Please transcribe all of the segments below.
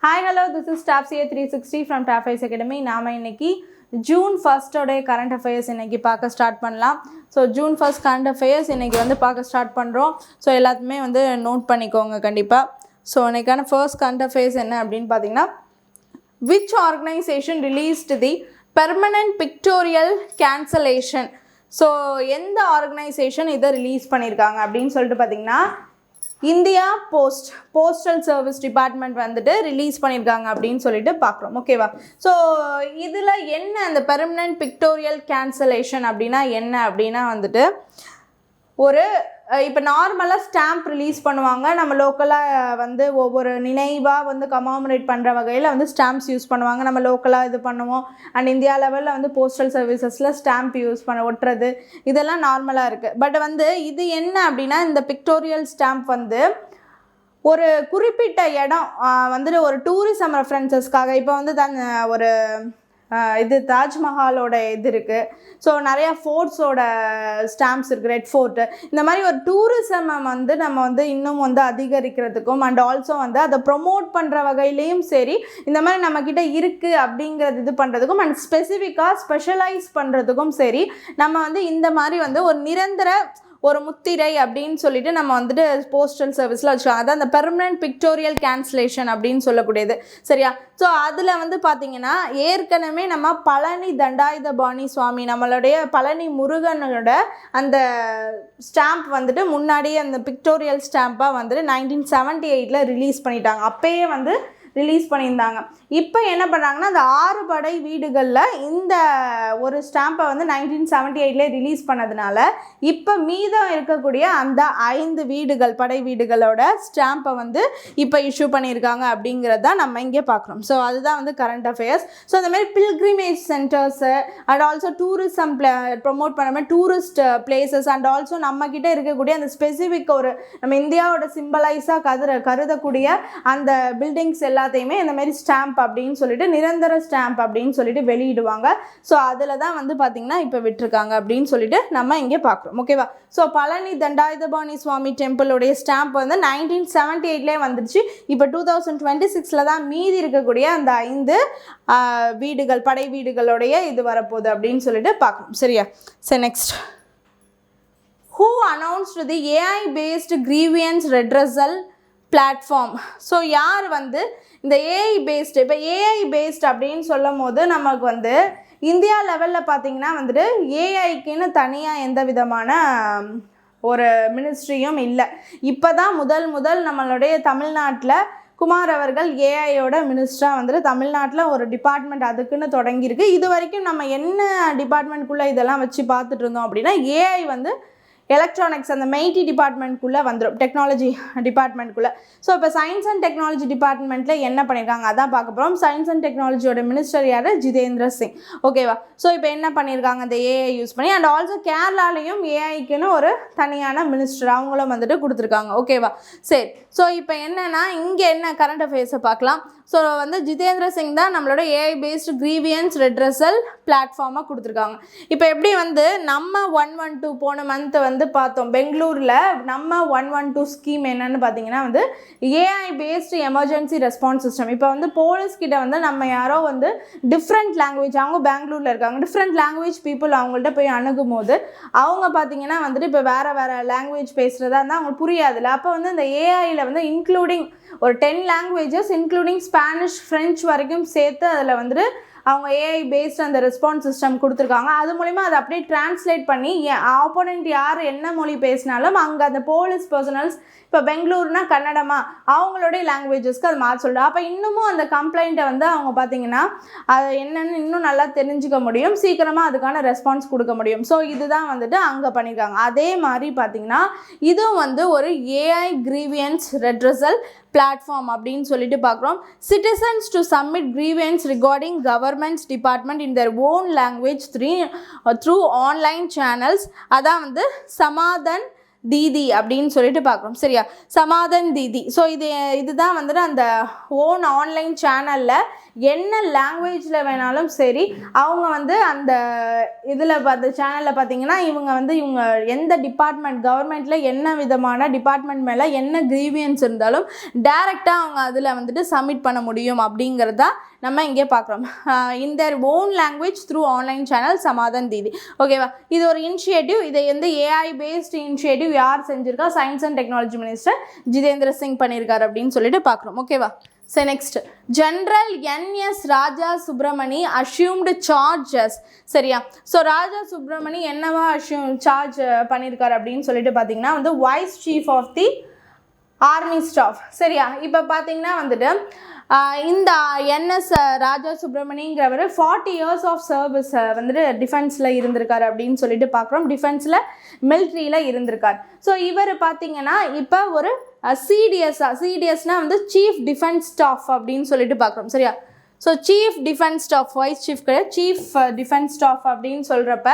Hi, hello, this is Staff CA 360 from Staff Ice Academy. நாம இன்னைக்கு June 1st ஓட current affairs இன்னைக்கு பார்க்க ஸ்டார்ட் பண்ணலாம். So June 1st current affairs இன்னைக்கு வந்து பார்க்க ஸ்டார்ட் பண்ணுறோம். ஸோ எல்லாத்துமே வந்து நோட் பண்ணிக்கோங்க கண்டிப்பாக. ஸோ இன்னைக்கான ஃபர்ஸ்ட் current affairs என்ன அப்படின்னு பார்த்தீங்கன்னா, which organization released the permanent pictorial cancellation? So எந்த ஆர்கனைசேஷன் இதை ரிலீஸ் பண்ணியிருக்காங்க அப்படின்னு சொல்லிட்டு பார்த்தீங்கன்னா, இந்தியா போஸ்டல் சர்வீஸ் டிபார்ட்மெண்ட் வந்துட்டு ரிலீஸ் பண்ணியிருக்காங்க அப்படின்னு சொல்லிட்டு பார்க்குறோம். ஓகேவா? ஸோ இதில் என்ன அந்த பெர்மனன்ட் பிக்டோரியல் கேன்சலேஷன் அப்படின்னா என்ன அப்படின்னா வந்துட்டு, ஒரு இப்போ நார்மலாக ஸ்டாம்ப் ரிலீஸ் பண்ணுவாங்க. நம்ம லோக்கலாக வந்து ஒவ்வொரு நினைவாக வந்து கமாமரேட் பண்ணுற வகையில் வந்து ஸ்டாம்ப்ஸ் யூஸ் பண்ணுவாங்க. நம்ம லோக்கலாக இது பண்ணுவோம். அண்ட் இந்தியா லெவலில் வந்து போஸ்டல் சர்வீசஸில் ஸ்டாம்ப் யூஸ் பண்ண ஒட்டுறது இதெல்லாம் நார்மலாக இருக்குது. பட் வந்து இது என்ன அப்படின்னா, இந்த பிக்டோரியல் ஸ்டாம்ப் வந்து ஒரு குறிப்பிட்ட இடம் வந்துட்டு ஒரு டூரிசம் ரெஃபரன்சஸ்க்காக, இப்போ வந்து ஒரு இது தாஜ்மஹாலோட இது இருக்குது. ஸோ நிறையா ஃபோர்ட்ஸோட ஸ்டாம்ப்ஸ் இருக்குது, ரெட் ஃபோர்ட்டு. இந்த மாதிரி ஒரு டூரிசம் வந்து நம்ம வந்து இன்னும் வந்து அதிகரிக்கிறதுக்கும் அண்ட் ஆல்சோ வந்து அதை ப்ரொமோட் பண்ணுற வகையிலையும் சரி, இந்த மாதிரி நம்மக்கிட்ட இருக்குது அப்படிங்கிறது இது பண்ணுறதுக்கும் அண்ட் ஸ்பெசிஃபிக்காக ஸ்பெஷலைஸ் பண்ணுறதுக்கும் சரி, நம்ம வந்து இந்த மாதிரி வந்து ஒரு நிரந்தர ஒரு முத்திரை அப்படின்னு சொல்லிட்டு நம்ம வந்துட்டு போஸ்டல் சர்வீஸில் வச்சுருக்காங்க. அதான் அந்த பெர்மனன்ட் பிக்டோரியல் கேன்சலேஷன் அப்படின்னு சொல்லக்கூடியது. சரியா? ஸோ அதில் வந்து பார்த்திங்கன்னா, ஏற்கனவே நம்ம பழனி தண்டாயுதபாணி சுவாமி, நம்மளுடைய பழனி முருகனோட அந்த ஸ்டாம்ப் வந்துட்டு முன்னாடியே அந்த பிக்டோரியல் ஸ்டாம்ப்பாக வந்துட்டு 1978 ரிலீஸ் பண்ணிட்டாங்க. அப்போயே வந்து ரிலீஸ் பண்ணியிருந்தாங்க. இப்போ என்ன பண்ணுறாங்கன்னா, அந்த 6 படை வீடுகளில் இந்த ஒரு ஸ்டாம்பை வந்து 1978 ரிலீஸ் பண்ணதுனால இப்போ மீதம் இருக்கக்கூடிய அந்த 5 வீடுகள், படை வீடுகளோட ஸ்டாம்பை வந்து இப்போ இஷ்யூ பண்ணியிருக்காங்க அப்படிங்கிறது தான் நம்ம இங்கே பார்க்குறோம். ஸோ அதுதான் வந்து கரண்ட் அஃபேர்ஸ். ஸோ இந்த மாதிரி pilgrimage centres and also tourism promote பண்ண மாதிரி டூரிஸ்ட் பிளேசஸ் அண்ட் ஆல்சோ நம்மக்கிட்ட இருக்கக்கூடிய அந்த ஸ்பெசிஃபிக் ஒரு நம்ம இந்தியாவோட சிம்பலைஸாக கருதக்கூடிய அந்த பில்டிங்ஸ் எல்லாத்தையுமே இந்த மாதிரி ஸ்டாம்ப் அப்படின்னு சொல்லிட்டு, நிரந்தர ஸ்டாம்ப் அப்படின்னு சொல்லிட்டு வெளியிடுவாங்க. ஸோ அதில் தான் வந்து பார்த்திங்கன்னா இப்போ விட்டுருக்காங்க அப்படின்னு சொல்லிட்டு நம்ம இங்கே பார்க்குறோம். ஓகேவா? ஸோ பழனி தண்டாயுதபாணி சுவாமி டெம்பிளுடைய ஸ்டாம்ப் வந்து 1978 வந்துடுச்சு. இப்போ 2026 தான் மீதி இருக்கக்கூடிய அந்த 5 வீடுகள், படை வீடுகளுடைய இது வரப்போகுது அப்படின்னு சொல்லிட்டு பார்க்கணும். சரியா? சரி, next. Who announced the AI-based grievance redressal platform? So யார் வந்து இந்த ஏஐ பேஸ்டு, இப்போ ஏஐ பேஸ்ட் அப்படின்னு சொல்லும் போது நமக்கு வந்து இந்தியா லெவலில் பார்த்திங்கன்னா வந்துட்டு ஏஐக்குன்னு தனியாக எந்த விதமான ஒரு மினிஸ்ட்ரியும் இல்லை. இப்போ தான் முதல் நம்மளுடைய தமிழ்நாட்டில் குமார் அவர்கள் ஏஐயோட மினிஸ்டராக வந்துட்டு தமிழ்நாட்டில் ஒரு டிபார்ட்மெண்ட் அதுக்குன்னு தொடங்கியிருக்கு. இது வரைக்கும் நம்ம என்ன டிபார்ட்மெண்ட்குள்ளே இதெல்லாம் வச்சு பார்த்துட்டு இருந்தோம் அப்படின்னா, ஏஐ வந்து எலக்ட்ரானிக்ஸ் அந்த மெய்டி டிபார்ட்மெண்ட்குள்ளே வந்துடும், டெக்னாலஜி டிபார்ட்மெண்ட்குள்ளே. ஸோ இப்போ சயின்ஸ் அண்ட் டெக்னாலஜி டிபார்ட்மெண்ட்டில் என்ன பண்ணியிருக்காங்க அதான் பார்க்க போகிறோம். சயின்ஸ் அண்ட் டெக்னாலஜியோட மினிஸ்டர் யார்? ஜிதேந்திர சிங். ஓகேவா? ஸோ இப்போ என்ன பண்ணியிருக்காங்க, இந்த ஏஐ யூஸ் பண்ணி அண்ட் ஆல்சோ கேரளாலையும் ஏஐக்குன்னு ஒரு தனியான மினிஸ்டர் அவங்களும் வந்துட்டு கொடுத்துருக்காங்க. ஓகேவா? சரி. ஸோ இப்போ என்னென்னா, இங்கே என்ன கரண்ட் அஃபேர்ஸை பார்க்கலாம். ஸோ வந்து ஜிதேந்திர சிங் தான் நம்மளோட ஏஐ பேஸ்டு கிரீவியன்ஸ் ரெட்ரஸல் பிளாட்ஃபார்மாக கொடுத்துருக்காங்க. இப்போ எப்படி வந்து நம்ம 112 போன மந்த் வந்து பார்த்தோம் பெங்களூரில், நம்ம 112 ஸ்கீம் என்னன்னு பார்த்தீங்கன்னா வந்து AI based emergency response system. இப்போ வந்து போலீஸ்கிட்ட வந்து நம்ம யாரோ வந்து டிஃப்ரெண்ட் லாங்குவேஜ், அவங்க பெங்களூரில் இருக்காங்க, டிஃப்ரெண்ட் லாங்குவேஜ் பீப்புள் அவங்கள்ட்ட போய் அணுகும் போது அவங்க பார்த்தீங்கன்னா வந்துட்டு இப்போ வேறு லாங்குவேஜ் பேசுகிறதா இருந்தால் அவங்களுக்கு புரியாதுல்ல. அப்போ வந்து இந்த ஏஐயில் வந்து இன்க்ளூடிங் ஒரு 10 லாங்குவேஜஸ் இன்க்ளூடிங் ஸ்பானிஷ், ஃப்ரெஞ்ச் வரைக்கும் சேர்த்து அதில் வந்துட்டு அவங்க ஏஐ பேஸ்ட் அந்த ரெஸ்பான்ஸ் சிஸ்டம் கொடுத்துருக்காங்க. அது மூலிமா அதை அப்படியே டிரான்ஸ்லேட் பண்ணி ஆப்போனண்ட் யார் என்ன மொழி பேசினாலும் அங்கே அந்த போலீஸ் பர்சனல்ஸ், இப்போ பெங்களூர்னா கன்னடமா, அவங்களுடைய லாங்குவேஜஸ்க்கு அது மாற்ற சொல்லிட்டு அப்போ இன்னமும் அந்த கம்ப்ளைண்ட்டை வந்து அவங்க பார்த்திங்கன்னா அது என்னென்னு இன்னும் நல்லா தெரிஞ்சுக்க முடியும், சீக்கிரமாக அதுக்கான ரெஸ்பான்ஸ் கொடுக்க முடியும். ஸோ இதுதான் வந்துட்டு அங்கே பண்ணியிருக்காங்க. அதே மாதிரி பார்த்திங்கன்னா இதுவும் வந்து ஒரு ஏஐ கிரீவியன்ஸ் ரெட்ரஸல் பிளாட்ஃபார்ம் அப்படின்னு சொல்லிட்டு பார்க்குறோம். Citizens to submit grievance regarding governments department in their own language through online channels, அதான் வந்து சமாதன் தீதி அப்படின்னு சொல்லிட்டு பார்க்குறோம் சரியா. சமாதன் தீதி. ஸோ இதுதான் வந்துட்டு அந்த ஓன் ஆன்லைன் சேனலில் என்ன லாங்குவேஜில் வேணாலும் சரி அவங்க வந்து அந்த இதில் அந்த சேனலில் பார்த்தீங்கன்னா இவங்க எந்த டிபார்ட்மெண்ட் கவர்மெண்ட்டில் என்ன விதமான டிபார்ட்மெண்ட் மேலே என்ன கிரீவியன்ஸ் இருந்தாலும் டைரெக்டாக அவங்க அதில் வந்துட்டு சப்மிட் பண்ண முடியும் அப்படிங்கிறதா நம்ம இங்கே பார்க்குறோம். In their own language through online channel Samadhan Didi. ஓகேவா, இது ஒரு இனிஷியேட்டிவ். இதை வந்து ஏஐ பேஸ்ட் இனிஷியேட்டிவ் யார் செஞ்சுருக்கா? Science and technology minister Jitendra Singh பண்ணியிருக்காரு அப்படின்னு சொல்லிட்டு பார்க்குறோம். ஓகேவா. So next, General N.S. Raja Subramani assumed charges. சரியா. ஸோ ராஜா சுப்ரமணி என்னவா சார்ஜ் பண்ணியிருக்காரு அப்படின்னு சொல்லிட்டு பார்த்தீங்கன்னா வந்து vice chief of the army staff. சரியா. இப்போ பார்த்தீங்கன்னா வந்துட்டு இந்த என்எஸ் ராஜா சுப்ரமணிங்கிறவர் 40 years ஆஃப் சர்வீஸ் வந்துட்டு டிஃபென்ஸில் இருந்திருக்காரு அப்படின்னு சொல்லிட்டு பார்க்குறோம். டிஃபென்ஸில் மிலிட்ரியில் இருந்திருக்கார். ஸோ இவர் பார்த்தீங்கன்னா இப்போ ஒரு சிடிஎஸ்னால் வந்து சீஃப் டிஃபென்ஸ் ஸ்டாஃப் அப்படின்னு சொல்லிட்டு பார்க்குறோம். சரியா. So chief defence staff, wise chief கிடையாது, சீஃப் டிஃபென்ஸ் ஸ்டாஃப் அப்படின்னு சொல்கிறப்ப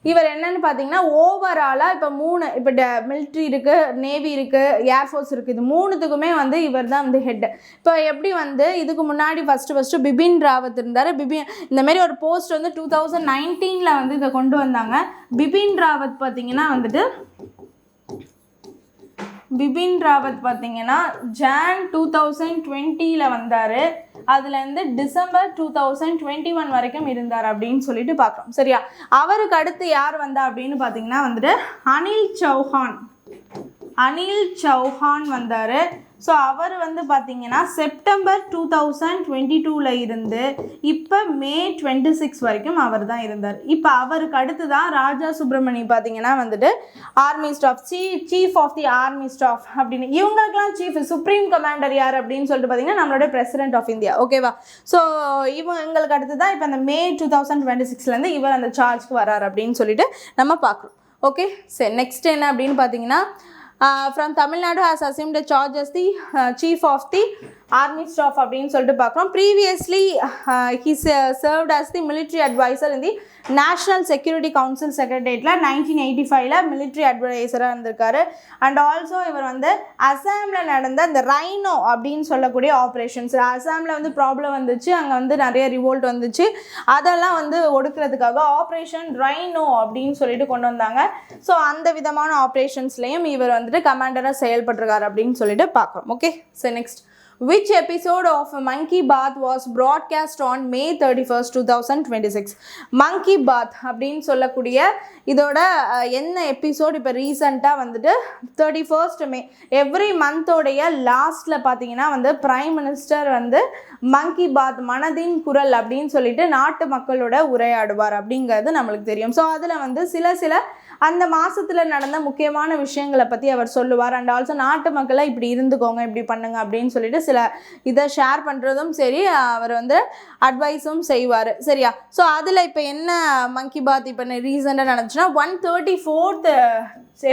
இவர் என்னென்னு பார்த்தீங்கன்னா ஓவராலாக இப்போ 3 இப்போ மிலிட்ரி இருக்குது, நேவி இருக்குது, ஏர்ஃபோர்ஸ் இருக்குது. இது 3த்துக்குமே வந்து இவர் தான் வந்து ஹெட். இப்போ எப்படி வந்து இதுக்கு முன்னாடி ஃபஸ்ட்டு பிபின் ராவத் இருந்தார். இந்தமாரி ஒரு போஸ்ட் வந்து 2019 வந்து இதை கொண்டு வந்தாங்க. பிபின் ராவத் பார்த்தீங்கன்னா ஜான் 2020 வந்தார். அதுலேருந்து டிசம்பர் 2021 வரைக்கும் இருந்தார் அப்படின்னு சொல்லிட்டு பார்க்குறோம். சரியா. அவருக்கு அடுத்து யார் வந்தா அப்படின்னு பார்த்தீங்கன்னா வந்துட்டு அனில் சௌஹான் வந்தார். ஸோ அவர் வந்து பார்த்தீங்கன்னா செப்டம்பர் 2022 இருந்து இப்போ மே 26 வரைக்கும் அவர் தான் இருந்தார். இப்போ அவருக்கு அடுத்து தான் ராஜா சுப்ரமணி பார்த்தீங்கன்னா வந்துட்டு army staff, chief of the army staff அப்படின்னு. இவங்களுக்கெல்லாம் சீஃப் சுப்ரீம் கமாண்டர் யார் அப்படின்னு சொல்லிட்டு பார்த்தீங்கன்னா நம்மளோட பிரசிடென்ட் ஆஃப் இந்தியா. ஓகேவா. ஸோ இவங்களுக்கு அடுத்து தான் இப்போ அந்த மே 2026 இவர் அந்த சார்ஜ்க்கு வராரு அப்படின்னு சொல்லிட்டு நம்ம பார்க்குறோம். ஓகே. சரி, நெக்ஸ்ட் என்ன அப்படின்னு பார்த்தீங்கன்னா from Tamil Nadu has assumed a charge as the chief of the army staff அப்படின்னு சொல்லிட்டு பார்க்குறோம். Previously he served as the military advisor in the National Security Council Secretariatல 1985 military advisor-ஆக இருந்திருக்காரு. அண்ட் ஆல்சோ இவர் வந்து அசாமில் நடந்த இந்த ரைனோ அப்படின்னு சொல்லக்கூடிய ஆப்ரேஷன்ஸ், அசாமில் வந்து ப்ராப்ளம் வந்துச்சு, அங்கே வந்து நிறைய ரிவோல்ட் வந்துச்சு, அதெல்லாம் வந்து ஒடுக்கிறதுக்காக ஆப்ரேஷன் ரைனோ அப்படின்னு சொல்லிட்டு கொண்டு வந்தாங்க. ஸோ அந்த விதமான ஆப்ரேஷன்ஸ்லேயும் இவர் வந்துட்டு கமாண்டராக செயல்பட்டிருக்காரு அப்படின்னு சொல்லிட்டு பார்க்குறோம். Okay. So next, which episode of Monkey Bath was broadcast on May 31st, 2026? Monkey Bath அப்படின்னு சொல்லக்கூடிய இதோட என்ன எபிசோட் இப்போ ரீசண்டாக வந்துட்டு 31st May எவ்ரி மந்தோடைய லாஸ்ட்டில் பார்த்தீங்கன்னா வந்து பிரைம் மினிஸ்டர் வந்து மங்கி பாத் மனதின் குரல் அப்படின்னு சொல்லிட்டு நாட்டு மக்களோட உரையாடுவார் அப்படிங்கிறது நம்மளுக்கு தெரியும். ஸோ அதில் வந்து சில அந்த மாதத்தில் நடந்த முக்கியமான விஷயங்களை பற்றி அவர் சொல்லுவார். அண்ட் ஆல்சோ நாட்டு மக்களை இப்படி இருந்துக்கோங்க, இப்படி பண்ணுங்க அப்படின்னு சொல்லிட்டு சில இதை ஷேர் பண்ணுறதும் சரி, அவர் வந்து அட்வைஸும் செய்வார். சரியா. ஸோ அதில் இப்போ என்ன மங்கி பாத் இப்போ ரீசெண்டாக நடந்துச்சுன்னா 134th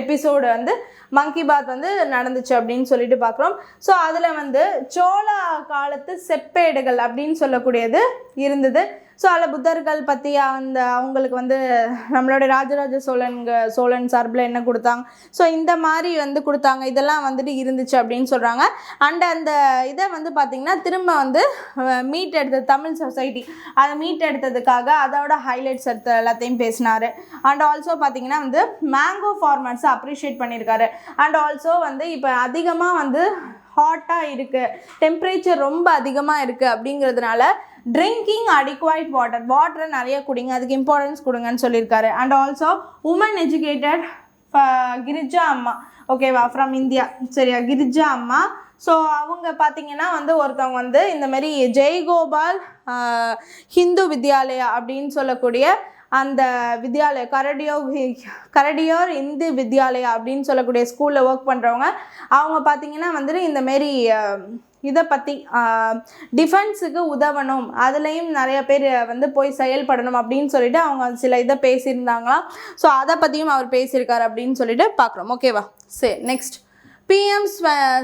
எபிசோடு வந்து மங்கி பாத் வந்து நடந்துச்சு அப்படின்னு சொல்லிட்டு பார்க்குறோம். ஸோ அதில் வந்து சோழா காலத்து செப்பேடுகள் அப்படின்னு சொல்லக்கூடியது இருந்தது. ஸோ அதில் புத்தர்கள் பற்றி அவங்களுக்கு வந்து நம்மளோட ராஜராஜ சோழன் சார்பில் என்ன கொடுத்தாங்க, ஸோ இந்த மாதிரி வந்து கொடுத்தாங்க, இதெல்லாம் வந்துட்டு இருந்துச்சு அப்படின்னு சொல்கிறாங்க. அண்ட் அந்த இதை வந்து பார்த்திங்கன்னா திரும்ப வந்து மீட் எடுத்தது தமிழ் சொசைட்டி, அதை மீட் எடுத்ததுக்காக அதோட ஹைலைட்ஸ் எடுத்த எல்லாத்தையும் பேசினார். அண்ட் ஆல்சோ பார்த்திங்கன்னா வந்து மேங்கோ ஃபார்மர்ஸை அப்ரிஷியேட் பண்ணியிருக்காரு. அண்ட் ஆல்சோ வந்து இப்போ அதிகமாக வந்து ஹாட்டாக இருக்குது, டெம்பரேச்சர் ரொம்ப அதிகமாக இருக்குது அப்படிங்கிறதுனால ட்ரிங்கிங் அடிக்வைட் வாட்டரை நிறைய குடிங்க, அதுக்கு இம்பார்ட்டன்ஸ் கொடுங்கன்னு சொல்லியிருக்காரு. And also woman educated Girija அம்மா, ஓகேவா, ஃப்ரம் இந்தியா. சரியா. கிரிஜா அம்மா. ஸோ அவங்க பார்த்தீங்கன்னா வந்து ஒருத்தவங்க வந்து இந்தமாரி ஜெய்கோபால் ஹிந்து வித்யாலயா அப்படின்னு சொல்லக்கூடிய அந்த வித்யாலயா கரடியோர் இந்து வித்யாலயா அப்படின்னு சொல்லக்கூடிய ஸ்கூலில் ஒர்க் பண்ணுறவங்க, அவங்க பார்த்திங்கன்னா வந்துட்டு இந்தமாரி இதை பற்றி டிஃபென்ஸுக்கு உதவணும், அதுலேயும் நிறைய பேர் வந்து போய் செயல்படணும் அப்படின்னு சொல்லிட்டு அவங்க சில இதை பேசியிருந்தாங்களாம். ஸோ அதை பற்றியும் அவர் பேசியிருக்காரு அப்படின்னு சொல்லிட்டு பார்க்குறோம். ஓகேவா. சரி, next, PM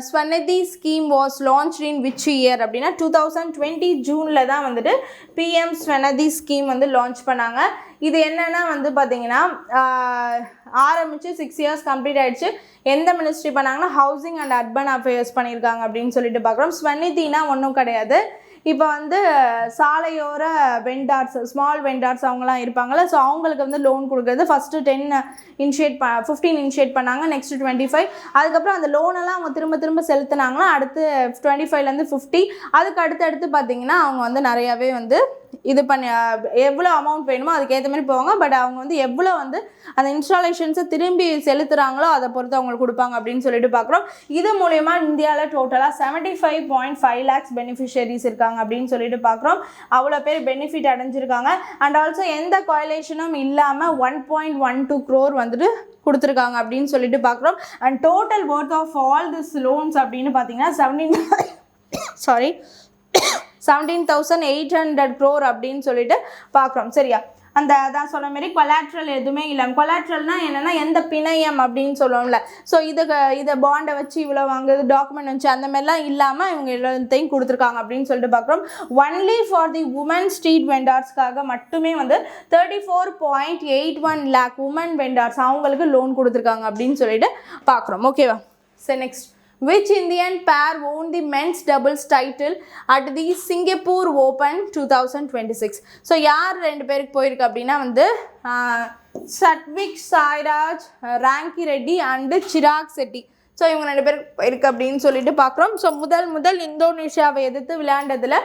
Swanidhi scheme was launched in which year அப்படின்னா 2020 ஜூனில் தான் வந்துட்டு PM Swanidhi scheme வந்து லான்ச் பண்ணாங்க. இது என்னென்னா வந்து பார்த்திங்கன்னா ஆரம்பித்து 6 years கம்ப்ளீட் ஆகிடுச்சு. எந்த மினிஸ்ட்ரி பண்ணாங்கன்னா ஹவுசிங் அண்ட் அர்பன் அஃபேர்ஸ் பண்ணியிருக்காங்க அப்படின்னு சொல்லிட்டு பார்க்குறோம். ஸ்வநிதினா ஒன்றும் கிடையாது, இப்போ வந்து சாலையோர வெண்டார்ஸ், ஸ்மால் வெண்டார்ஸ் அவங்களாம் இருப்பாங்கள்ல, ஸோ அவங்களுக்கு வந்து லோன் கொடுக்குறது. ஃபஸ்ட்டு 15 இனிஷியேட் பண்ணாங்க, நெக்ஸ்ட்டு 25, அதுக்கப்புறம் அந்த லோனெல்லாம் அவங்க திரும்ப செலுத்தினாங்கன்னா அடுத்து 25லேருந்து 50, அதுக்கு அடுத்து பார்த்திங்கன்னா அவங்க வந்து நிறையாவே வந்து இது பண்ணி எவ்வளோ அமௌண்ட் வேணுமோ அதுக்கேற்ற மாதிரி போவாங்க. பட் அவங்க வந்து எவ்வளோ வந்து அந்த இன்ஸ்டாலேஷன்ஸை திரும்பி செலுத்துகிறாங்களோ அதை பொறுத்து அவங்களுக்கு கொடுப்பாங்க அப்படின்னு சொல்லிட்டு பார்க்குறோம். இது மூலயமா இந்தியாவில் டோட்டலாக 75.5 lakhs பெனிஃபிஷியரிஸ் இருக்காங்க அப்படின்னு சொல்லிட்டு பார்க்குறோம். அவ்வளோ பேர் பெனிஃபிட் அடைஞ்சிருக்காங்க. அண்ட் ஆல்சோ எந்த கோயலேஷனும் இல்லாமல் 1.12 crore வந்துட்டு கொடுத்துருக்காங்க அப்படின்னு சொல்லிட்டு பார்க்குறோம். And total worth of all this loans அப்படின்னு பார்த்தீங்கன்னா 17,800 crore அப்படின்னு சொல்லிட்டு பார்க்குறோம். சரியா, அந்த அதான் சொன்ன மாதிரி கொலாட்ரல் எதுவுமே இல்லை. கொலாட்ரல்னால் என்னென்னா எந்த பிணையம் அப்படின்னு சொல்லுவோம்ல, ஸோ இதை பாண்டை வச்சு இவ்வளோ வாங்குறது, டாக்குமெண்ட் வச்சு அந்த மாதிரிலாம் இல்லாமல் இவங்க எல்லாத்தையும் கொடுத்துருக்காங்க அப்படின்னு சொல்லிட்டு பார்க்குறோம். Only for the women street வெண்டார்ஸ்க்காக மட்டுமே வந்து 34.81 lakh உமன் வெண்டார்ஸ் அவங்களுக்கு லோன் கொடுத்துருக்காங்க அப்படின்னு சொல்லிட்டு பார்க்குறோம். ஓகேவா, சரி next. Which Indian pair won the men's doubles title at the Singapore Open 2026? So யார் 2 பேருக்கு போயிருக்கு அப்படின்னா வந்து சத்விக் சாய்ராஜ் ராங்கி ரெட்டி அண்டு சிராக் செட்டி. ஸோ இவங்க 2 பேருக்கு போயிருக்கு அப்படின்னு சொல்லிட்டு பார்க்குறோம். ஸோ முதல் இந்தோனேஷியாவை எதிர்த்து விளையாண்டதில்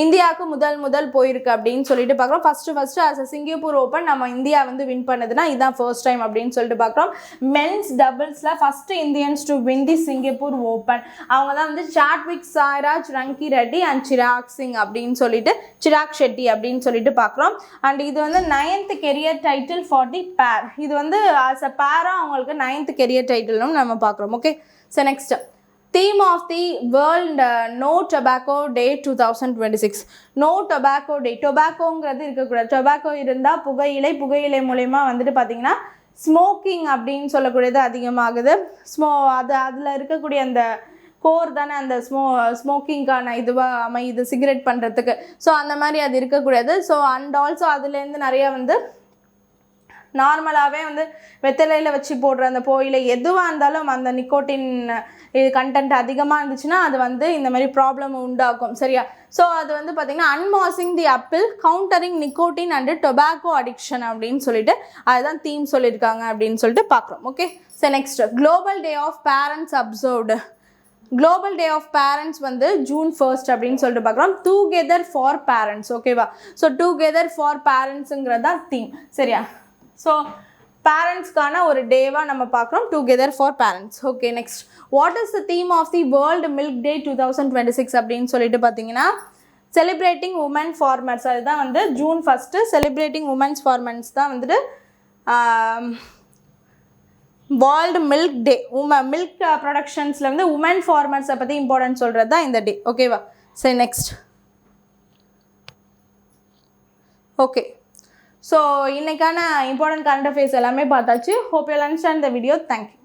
இந்தியாவுக்கு முதல் போயிருக்கு அப்படின்னு சொல்லிட்டு பார்க்குறோம். ஃபஸ்ட்டு அஸ் சிங்கப்பூர் ஓப்பன் நம்ம இந்தியா வந்து வின் பண்ணதுன்னா இதுதான் ஃபர்ஸ்ட் டைம் அப்படின்னு சொல்லிட்டு பார்க்குறோம். மென்ஸ் டபுள்ஸில் first Indians to win the Singapore Open அவங்க தான் வந்து சாட்விக் சாய்ராஜ் ரங்கி ரெட்டி அண்ட் சிராக் ஷெட்டி அப்படின்னு சொல்லிட்டு பார்க்குறோம். அண்ட் இது வந்து 9th career title for the பேர். இது வந்து ஆஸ் அ பேராக அவங்களுக்கு 9th கெரியர் டைட்டிலும் நம்ம பார்க்குறோம். Okay, so next theme of the world no tobacco day 2026. no tobacco day, tobaccoங்கிறது இருக்கக்கூடாது. டொபாக்கோ இருந்தால் புகையிலை மூலயமா வந்துட்டு பார்த்திங்கன்னா ஸ்மோக்கிங் அப்படின்னு சொல்லக்கூடியது அதிகமாகுது. அதில் இருக்கக்கூடிய அந்த கோர் தானே அந்த ஸ்மோக்கிங்கான இதுவாக அமையுது சிகரெட் பண்ணுறதுக்கு. ஸோ அந்த மாதிரி அது இருக்கக்கூடாது. ஸோ அண்ட் ஆல்சோ அதுலேருந்து நிறையா வந்து நார்மலாகவே வந்து வெத்தலையில் வச்சு போடுற அந்த புகையிலை எதுவாக இருந்தாலும் அந்த நிக்கோட்டின் இது கண்டென்ட் அதிகமாக இருந்துச்சுன்னா அது வந்து இந்த மாதிரி ப்ராப்ளம் உண்டாக்கும். சரியா, ஸோ அது வந்து பார்த்திங்கன்னா unmasking the appeal countering nicotine and tobacco addiction அப்படின்னு சொல்லிட்டு அதுதான் தீம் சொல்லியிருக்காங்க அப்படின்னு சொல்லிட்டு பார்க்குறோம். Okay, so next global day of parents observed. Global day of parents வந்து June 1st அப்படின்னு சொல்லிட்டு பார்க்குறோம். Together for parents. ஓகேவா, ஸோ டுகெதர் ஃபார் பேரண்ட்ஸுங்கிறது தான் தீம். சரியா, ஸோ பேரண்ட்ஸ்க்கான ஒரு டேவாக நம்ம பார்க்குறோம், together for parents. Okay, next what is the theme of the world milk day 2026 அப்படின்னு சொல்லிட்டு பார்த்தீங்கன்னா செலிப்ரேட்டிங் உமன் ஃபார்மர்ஸ். அதுதான் வந்து June 1st celebrating women's farmers தான் வந்துட்டு வேர்ல்டு மில்க் டே. மில்க் ப்ரொடக்ஷன்ஸில் வந்து உமன் ஃபார்மர்ஸை பற்றி இம்பார்ட்டன்ட் சொல்கிறது தான் இந்த டே. ஓகேவா, சரி நெக்ஸ்ட். ஓகே, ஸோ இன்றைக்கான இம்பார்ட்டன்ட் கரண்ட் அஃபேர்ஸ் எல்லாமே பார்த்தாச்சு. Hope you understand the video. Thank you.